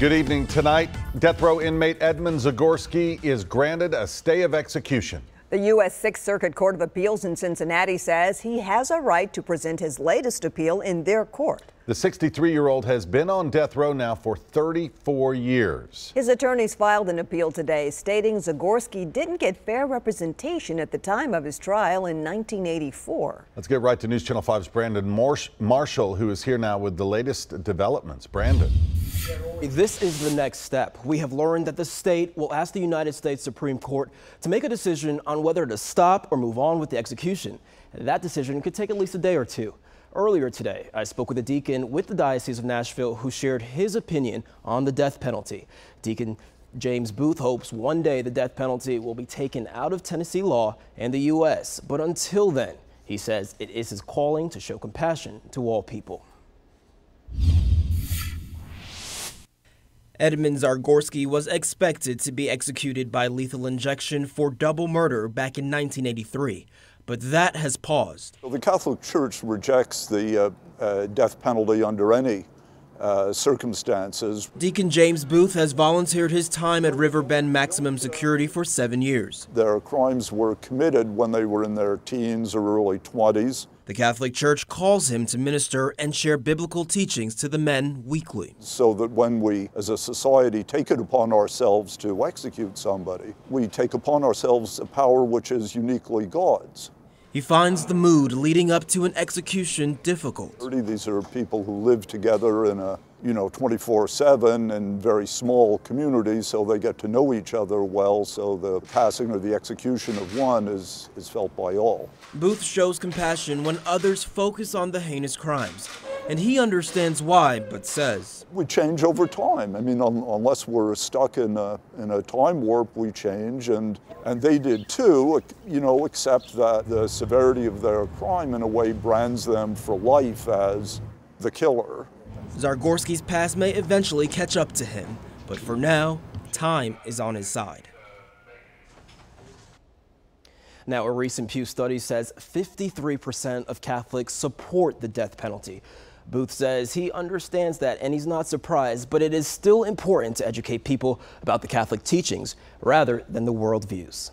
Good evening. Tonight, death row inmate Edmund Zagorski is granted a stay of execution. The U.S. Sixth Circuit Court of Appeals in Cincinnati says he has a right to present his latest appeal in their court. The 63-year-old has been on death row now for 34 years. His attorneys filed an appeal today stating Zagorski didn't get fair representation at the time of his trial in 1984. Let's get right to News Channel 5's Brandon Marshall, who is here now with the latest developments. Brandon. This is the next step. We have learned that the state will ask the United States Supreme Court to make a decision on whether to stop or move on with the execution. And that decision could take at least a day or two. Earlier today, I spoke with a deacon with the Diocese of Nashville who shared his opinion on the death penalty. Deacon James Booth hopes one day the death penalty will be taken out of Tennessee law and the U.S. But until then, he says it is his calling to show compassion to all people. Edmund Zagorski was expected to be executed by lethal injection for double murder back in 1983, but that has paused. The Catholic Church rejects the death penalty under any circumstances. Deacon James Booth has volunteered his time at Riverbend Maximum Security for 7 years. Their crimes were committed when they were in their teens or early 20s. The Catholic Church calls him to minister and share biblical teachings to the men weekly. So that when we, as a society, take it upon ourselves to execute somebody, we take upon ourselves a power which is uniquely God's. He finds the mood leading up to an execution difficult. These are people who live together in a 24/7 in very small communities, so they get to know each other well, so the passing or the execution of one is felt by all. Booth shows compassion when others focus on the heinous crimes, and he understands why, but says, we change over time. I mean, unless we're stuck in a time warp, we change, and they did too, except that the severity of their crime in a way brands them for life as the killer. Zagorski's past may eventually catch up to him, but for now, time is on his side. Now, a recent Pew study says 53% of Catholics support the death penalty. Booth says he understands that and he's not surprised, but it is still important to educate people about the Catholic teachings rather than the worldviews.